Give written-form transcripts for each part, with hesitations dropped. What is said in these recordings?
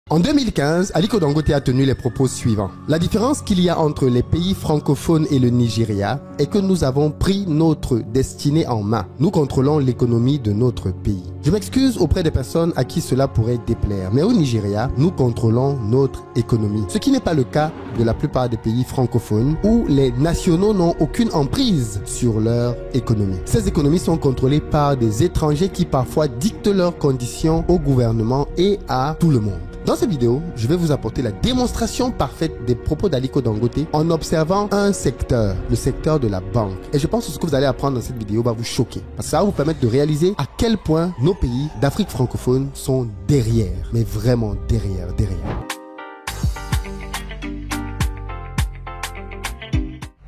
En 2015, Aliko Dangote a tenu les propos suivants. La différence qu'il y a entre les pays francophones et le Nigeria est que nous avons pris notre destinée en main. Nous contrôlons l'économie de notre pays. Je m'excuse auprès des personnes à qui cela pourrait déplaire, mais au Nigeria, nous contrôlons notre économie. Ce qui n'est pas le cas de la plupart des pays francophones où les nationaux n'ont aucune emprise sur leur économie. Ces économies sont contrôlées par des étrangers qui parfois dictent leurs conditions au gouvernement et à tout le monde. Dans cette vidéo, je vais vous apporter la démonstration parfaite des propos d'Aliko Dangote en observant un secteur, le secteur de la banque. Et je pense que ce que vous allez apprendre dans cette vidéo va vous choquer. Parce que ça va vous permettre de réaliser à quel point nos pays d'Afrique francophone sont derrière. Mais vraiment derrière.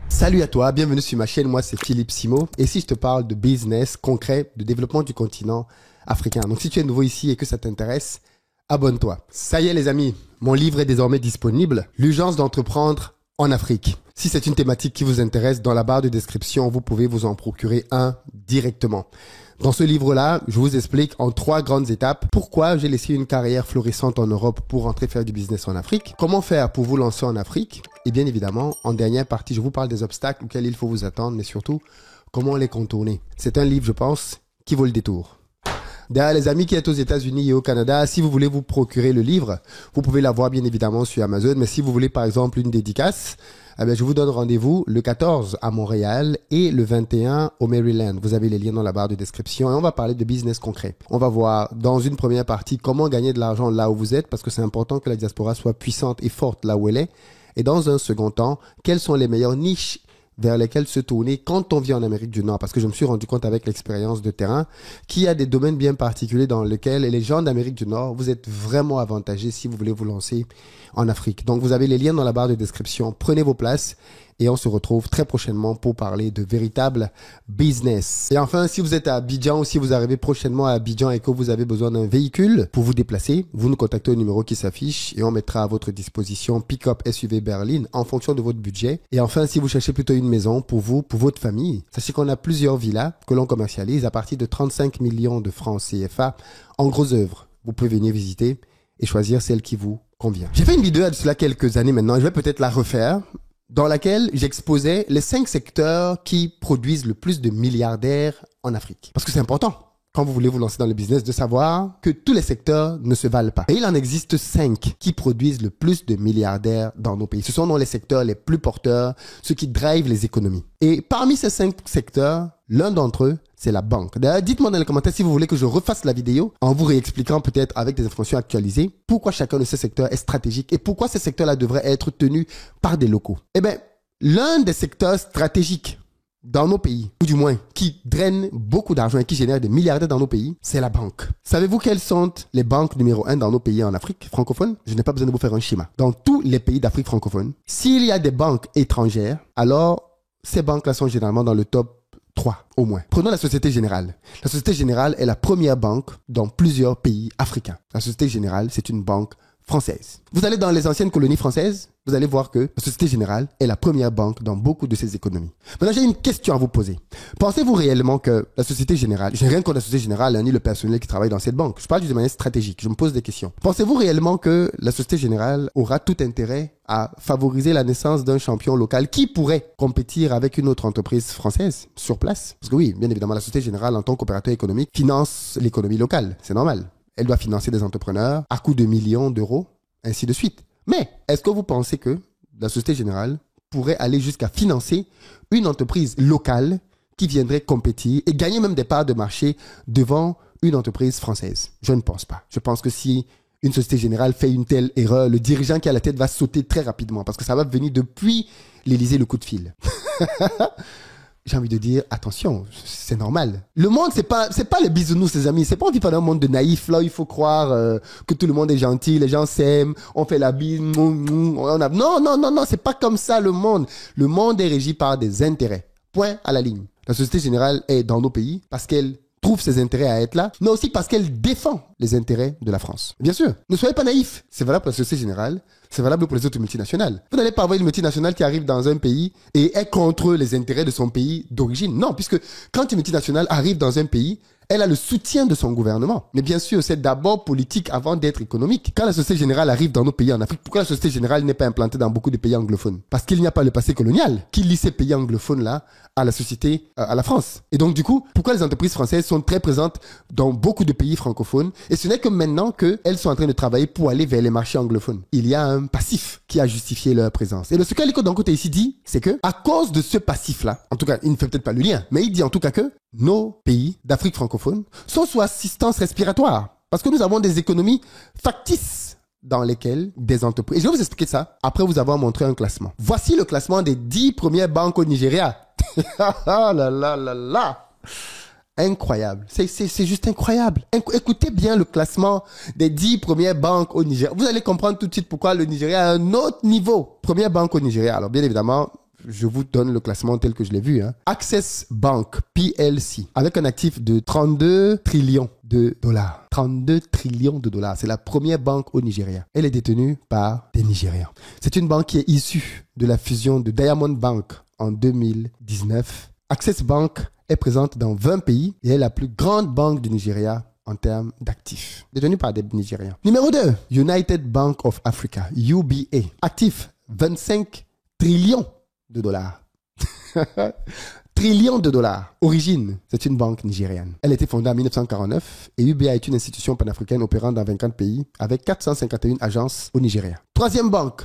Salut à toi, bienvenue sur ma chaîne, moi c'est Philippe Simo. Et si je te parle de business concret, de développement du continent africain. Donc si tu es nouveau ici et que ça t'intéresse, abonne-toi. Ça y est les amis, mon livre est désormais disponible. L'urgence d'entreprendre en Afrique. Si c'est une thématique qui vous intéresse, dans la barre de description, vous pouvez vous en procurer un directement. Dans ce livre-là, je vous explique en 3 grandes étapes pourquoi j'ai laissé une carrière florissante en Europe pour rentrer faire du business en Afrique, comment faire pour vous lancer en Afrique, et bien évidemment, en dernière partie, je vous parle des obstacles auxquels il faut vous attendre, mais surtout, comment les contourner. C'est un livre, je pense, qui vaut le détour. D'ailleurs, les amis qui êtes aux États-Unis et au Canada, si vous voulez vous procurer le livre, vous pouvez l'avoir bien évidemment sur Amazon. Mais si vous voulez par exemple une dédicace, je vous donne rendez-vous le 14 à Montréal et le 21 au Maryland. Vous avez les liens dans la barre de description et on va parler de business concret. On va voir dans une première partie comment gagner de l'argent là où vous êtes parce que c'est important que la diaspora soit puissante et forte là où elle est. Et dans un second temps, quelles sont les meilleures niches vers lesquels se tourner quand on vit en Amérique du Nord. Parce que je me suis rendu compte avec l'expérience de terrain qu'il y a des domaines bien particuliers dans lesquels les gens d'Amérique du Nord, vous êtes vraiment avantagés si vous voulez vous lancer en Afrique. Donc vous avez les liens dans la barre de description. Prenez vos places et on se retrouve très prochainement pour parler de véritable business. Et enfin, si vous êtes à Abidjan ou si vous arrivez prochainement à Abidjan et que vous avez besoin d'un véhicule pour vous déplacer, vous nous contactez au numéro qui s'affiche et on mettra à votre disposition pick-up SUV berline en fonction de votre budget. Et enfin, si vous cherchez plutôt une maison pour vous, pour votre famille, sachez qu'on a plusieurs villas que l'on commercialise à partir de 35 millions de francs CFA en gros œuvre. Vous pouvez venir visiter et choisir celle qui vous convient. J'ai fait une vidéo de cela quelques années maintenant, je vais peut-être la refaire, dans laquelle j'exposais les 5 secteurs qui produisent le plus de milliardaires en Afrique. Parce que c'est important, quand vous voulez vous lancer dans le business, de savoir que tous les secteurs ne se valent pas. Et il en existe 5 qui produisent le plus de milliardaires dans nos pays. Ce sont dans les secteurs les plus porteurs, ceux qui drivent les économies. Et parmi ces 5 secteurs, l'un d'entre eux, c'est la banque. D'ailleurs, dites-moi dans les commentaires si vous voulez que je refasse la vidéo en vous réexpliquant peut-être avec des informations actualisées pourquoi chacun de ces secteurs est stratégique et pourquoi ces secteurs-là devraient être tenus par des locaux. Eh bien, l'un des secteurs stratégiques dans nos pays, ou du moins qui draine beaucoup d'argent et qui génère des milliardaires dans nos pays, c'est la banque. Savez-vous quelles sont les banques numéro 1 dans nos pays en Afrique francophone? Je n'ai pas besoin de vous faire un schéma. Dans tous les pays d'Afrique francophone, s'il y a des banques étrangères, alors ces banques-là sont généralement dans le top 3 au moins. Prenons la Société Générale. La Société Générale est la première banque dans plusieurs pays africains. La Société Générale, c'est une banque française. Vous allez dans les anciennes colonies françaises, vous allez voir que la Société Générale est la première banque dans beaucoup de ces économies. Maintenant, j'ai une question à vous poser. Pensez-vous réellement que la Société Générale, j'ai rien contre la Société Générale ni le personnel qui travaille dans cette banque, je parle de manière stratégique, je me pose des questions. Pensez-vous réellement que la Société Générale aura tout intérêt à favoriser la naissance d'un champion local qui pourrait compétir avec une autre entreprise française sur place? Parce que oui, bien évidemment, la Société Générale en tant qu'opérateur économique finance l'économie locale, c'est normal. Elle doit financer des entrepreneurs à coût de millions d'euros, ainsi de suite. Mais est-ce que vous pensez que la Société Générale pourrait aller jusqu'à financer une entreprise locale qui viendrait compétir et gagner même des parts de marché devant une entreprise française? Je ne pense pas. Je pense que si une Société Générale fait une telle erreur, le dirigeant qui a la tête va sauter très rapidement parce que ça va venir depuis l'Élysée le coup de fil. J'ai envie de dire, attention, c'est normal. Le monde, c'est pas les bisounours, les amis. C'est pas on vit dans un monde de naïfs, là, il faut croire que tout le monde est gentil, les gens s'aiment, on fait la bise, non, c'est pas comme ça le monde. Le monde est régi par des intérêts. Point à la ligne. La Société Générale est dans nos pays parce qu'elle trouve ses intérêts à être là, mais aussi parce qu'elle défend les intérêts de la France. Bien sûr, ne soyez pas naïfs. C'est valable pour la Société Générale, c'est valable pour les autres multinationales. Vous n'allez pas avoir une multinationale qui arrive dans un pays et est contre les intérêts de son pays d'origine. Non, puisque quand une multinationale arrive dans un pays, Elle a le soutien de son gouvernement. Mais bien sûr, c'est d'abord politique avant d'être économique. Quand la Société Générale arrive dans nos pays en Afrique, pourquoi la Société Générale n'est pas implantée dans beaucoup de pays anglophones? Parce qu'il n'y a pas le passé colonial qui lie ces pays anglophones-là à la société, à la France. Et donc, du coup, pourquoi les entreprises françaises sont très présentes dans beaucoup de pays francophones? Et ce n'est que maintenant qu'elles sont en train de travailler pour aller vers les marchés anglophones. Il y a un passif qui a justifié leur présence. Et le secret Aliko Dangote ici dit, c'est que, à cause de ce passif-là, en tout cas, il ne fait peut-être pas le lien, mais il dit en tout cas que nos pays d'Afrique francophone sont sous assistance respiratoire. Parce que nous avons des économies factices dans lesquelles des entreprises... Et je vais vous expliquer ça après vous avoir montré un classement. Voici le classement des 10 premières banques au Nigeria. Ah là là là là. Incroyable. C'est juste incroyable. Écoutez bien le classement des 10 premières banques au Nigeria. Vous allez comprendre tout de suite pourquoi le Nigeria a un autre niveau. Première banque au Nigeria. Alors, bien évidemment, je vous donne le classement tel que je l'ai vu. Access Bank PLC, avec un actif de 32 trillions de dollars. 32 trillions de dollars. C'est la première banque au Nigeria. Elle est détenue par des Nigérians. C'est une banque qui est issue de la fusion de Diamond Bank en 2019. Access Bank est présente dans 20 pays et est la plus grande banque du Nigeria en termes d'actifs, détenue par des Nigériens. Numéro 2, United Bank of Africa, UBA. Actif, 25 trillions de dollars. Trillions de dollars. Origine, c'est une banque nigériane. Elle a été fondée en 1949 et UBA est une institution panafricaine opérant dans 24 pays avec 451 agences au Nigeria. Troisième banque,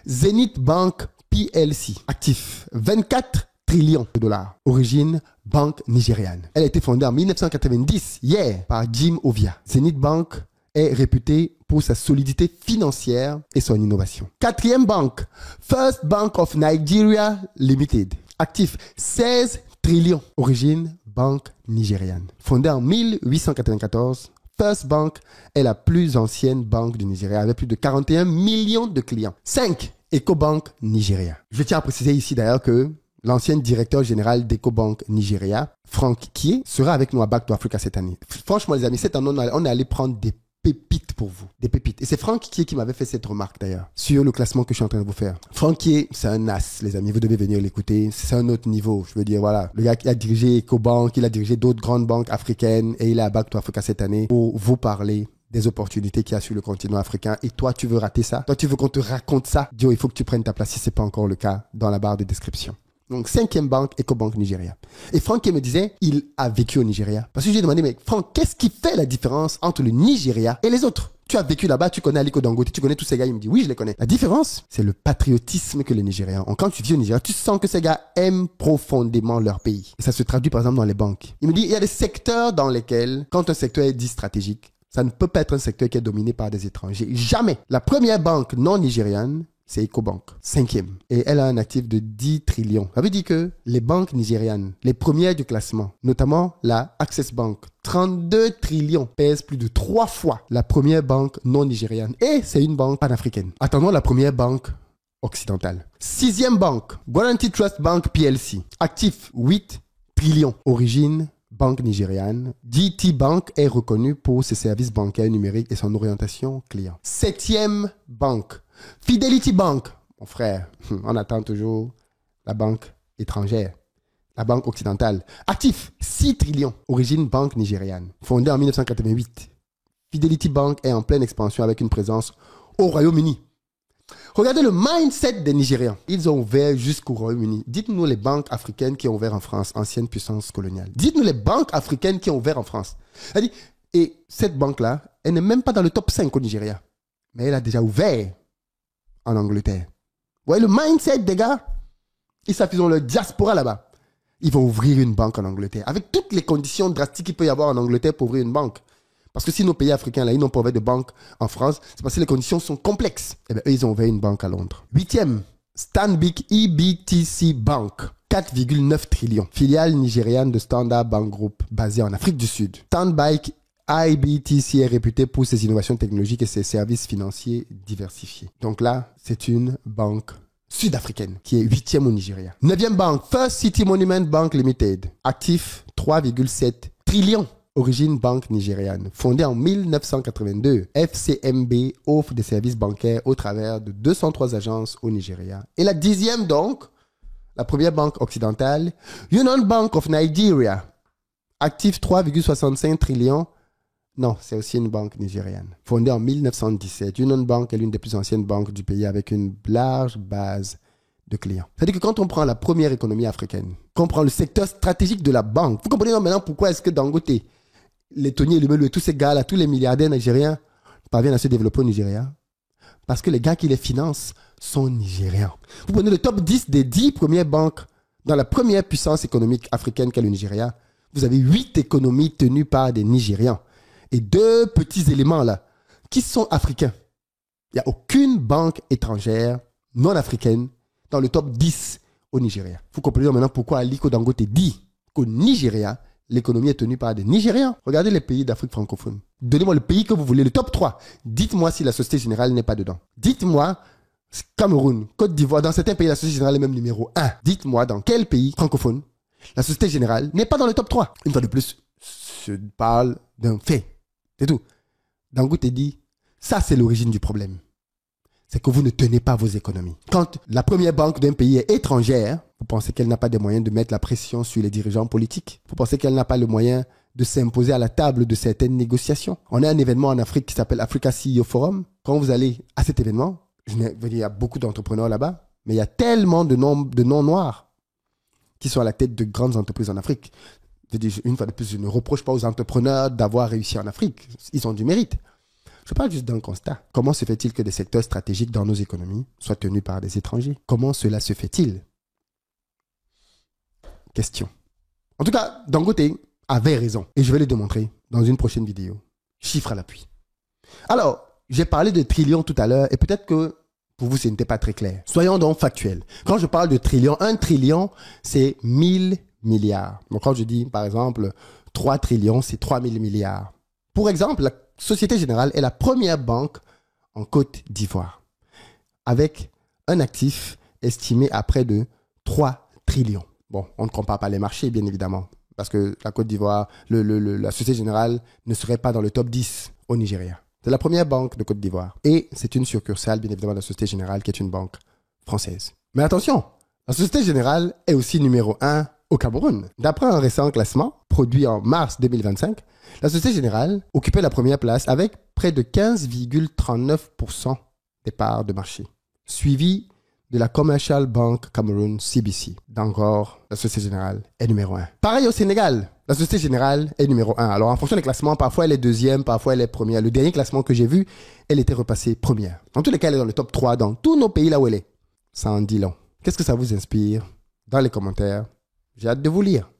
Zenith Bank PLC. Actif, 24 trillions de dollars. Origine, banque nigériane. Elle a été fondée en 1990, par Jim Ovia. Zenith Bank est réputée pour sa solidité financière et son innovation. Quatrième banque, First Bank of Nigeria Limited. Actif, 16 trillions. Origine, banque nigériane. Fondée en 1894, First Bank est la plus ancienne banque du Nigeria avec plus de 41 millions de clients. 5. EcoBank Nigeria. Je tiens à préciser ici d'ailleurs que l'ancien directeur général d'EcoBank Nigeria, Frank Kie, sera avec nous à Back to Africa cette année. Franchement, les amis, cette année, on est allé prendre des pépites pour vous. Des pépites. Et c'est Frank Kie qui m'avait fait cette remarque d'ailleurs sur le classement que je suis en train de vous faire. Frank Kie, c'est un as, les amis. Vous devez venir l'écouter. C'est un autre niveau. Je veux dire, voilà. Le gars qui a dirigé EcoBank, il a dirigé d'autres grandes banques africaines et il est à Back to Africa cette année pour vous parler des opportunités qu'il y a sur le continent africain. Et toi, tu veux rater ça? Toi, tu veux qu'on te raconte ça? Dio, il faut que tu prennes ta place si c'est pas encore le cas dans la barre de description. Donc, 5e banque, EcoBank Nigeria. Et Franck me disait, il a vécu au Nigeria. Parce que j'ai demandé, mais Franck, qu'est-ce qui fait la différence entre le Nigeria et les autres? Tu as vécu là-bas, tu connais Aliko Dangote, tu connais tous ces gars. Il me dit, oui, je les connais. La différence, c'est le patriotisme que les Nigériens ont. Quand tu vis au Nigeria, tu sens que ces gars aiment profondément leur pays. Et ça se traduit, par exemple, dans les banques. Il me dit, il y a des secteurs dans lesquels, quand un secteur est dit stratégique, ça ne peut pas être un secteur qui est dominé par des étrangers. Jamais. La première banque non nigériane, c'est EcoBank, 5e. Et elle a un actif de 10 trillions. Ça veut dire que les banques nigérianes, les premières du classement, notamment la Access Bank, 32 trillions, pèse plus de 3 fois la première banque non nigériane. Et c'est une banque panafricaine. Attendons la première banque occidentale. 6e banque, Guaranty Trust Bank PLC. Actif 8 trillions. Origine, banque nigériane. GT Bank est reconnue pour ses services bancaires numériques et son orientation client. 7e banque, Fidelity Bank. Mon frère, on attend toujours la banque étrangère, la banque occidentale. Actif, 6 trillions. Origine, banque nigériane. Fondée en 1988. Fidelity Bank est en pleine expansion avec une présence au Royaume-Uni. Regardez le mindset des Nigérians. Ils ont ouvert jusqu'au Royaume-Uni. Dites-nous les banques africaines qui ont ouvert en France, ancienne puissance coloniale. Dites-nous les banques africaines qui ont ouvert en France. Et cette banque-là, elle n'est même pas dans le top 5 au Nigeria. Mais elle a déjà ouvert en Angleterre. Vous voyez le mindset des gars? Ils savent qu'ils ont leur diaspora là-bas. Ils vont ouvrir une banque en Angleterre. Avec toutes les conditions drastiques qu'il peut y avoir en Angleterre pour ouvrir une banque. Parce que si nos pays africains, là, ils n'ont pas ouvert de banque en France, c'est parce que les conditions sont complexes. Eh bien, eux, ils ont ouvert une banque à Londres. 8e, Stanbic IBTC Bank. 4,9 trillions. Filiale nigériane de Standard Bank Group, basée en Afrique du Sud. Stanbic IBTC est réputé pour ses innovations technologiques et ses services financiers diversifiés. Donc là, c'est une banque sud-africaine qui est 8e au Nigeria. 9e banque, First City Monument Bank Limited. Actif 3,7 trillions. Origine banque nigériane. Fondée en 1982, FCMB offre des services bancaires au travers de 203 agences au Nigeria. Et la 10e donc, la première banque occidentale, Union Bank of Nigeria. Actif 3,65 trillions. Non, c'est aussi une banque nigériane. Fondée en 1917, Union Bank est l'une des plus anciennes banques du pays avec une large base de clients. C'est-à-dire que quand on prend la première économie africaine, qu'on prend le secteur stratégique de la banque, vous comprenez maintenant pourquoi est-ce que Dangote, les Tony Elumelu et tous ces gars-là, tous les milliardaires nigériens parviennent à se développer au Nigeria? Parce que les gars qui les financent sont nigérians. Vous prenez le top 10 des 10 premières banques dans la première puissance économique africaine qu'est le Nigeria, vous avez 8 économies tenues par des Nigérians. Et 2 petits éléments là, qui sont africains. Il n'y a aucune banque étrangère non africaine dans le top 10 au Nigeria. Vous comprenez maintenant pourquoi Aliko Dangote dit qu'au Nigeria, l'économie est tenue par des Nigérians. Regardez les pays d'Afrique francophone. Donnez-moi le pays que vous voulez, le top 3. Dites-moi si la Société Générale n'est pas dedans. Dites-moi, Cameroun, Côte d'Ivoire, dans certains pays, la Société Générale est même numéro 1. Dites-moi dans quel pays francophone la Société Générale n'est pas dans le top 3. Une fois de plus, je parle d'un fait. C'est tout. Dangote dit, ça c'est l'origine du problème. C'est que vous ne tenez pas vos économies. Quand la première banque d'un pays est étrangère, vous pensez qu'elle n'a pas de moyens de mettre la pression sur les dirigeants politiques. Vous pensez qu'elle n'a pas le moyen de s'imposer à la table de certaines négociations. On a un événement en Afrique qui s'appelle Africa CEO Forum. Quand vous allez à cet événement, il y a beaucoup d'entrepreneurs là-bas, mais il y a tellement de noms noirs qui sont à la tête de grandes entreprises en Afrique. Une fois de plus, je ne reproche pas aux entrepreneurs d'avoir réussi en Afrique. Ils ont du mérite. Je parle juste d'un constat. Comment se fait-il que des secteurs stratégiques dans nos économies soient tenus par des étrangers? Comment cela se fait-il? Question. En tout cas, Dangote avait raison. Et je vais le démontrer dans une prochaine vidéo. Chiffre à l'appui. Alors, j'ai parlé de trillions tout à l'heure et peut-être que pour vous, ce n'était pas très clair. Soyons donc factuels. Quand je parle de trillions, 1 trillion, c'est 1000 milliards. Donc, quand je dis, par exemple, 3 trillions, c'est 3000 milliards. Pour exemple, la Société Générale est la première banque en Côte d'Ivoire, avec un actif estimé à près de 3 trillions. Bon, on ne compare pas les marchés, bien évidemment, parce que la Côte d'Ivoire, la Société Générale ne serait pas dans le top 10 au Nigeria. C'est la première banque de Côte d'Ivoire. Et c'est une succursale, bien évidemment, de la Société Générale, qui est une banque française. Mais attention, la Société Générale est aussi numéro 1 au Cameroun. D'après un récent classement, produit en mars 2025, la Société Générale occupait la première place avec près de 15,39% des parts de marché, suivi de la Commercial Bank Cameroun CBC. D'encore, la Société Générale est numéro 1. Pareil au Sénégal, la Société Générale est numéro 1. Alors en fonction des classements, parfois elle est deuxième, parfois elle est première. Le dernier classement que j'ai vu, elle était repassée première. En tous les cas, elle est dans le top 3 dans tous nos pays là où elle est. Ça en dit long. Qu'est-ce que ça vous inspire? Dans les commentaires. J'ai hâte de vous lire.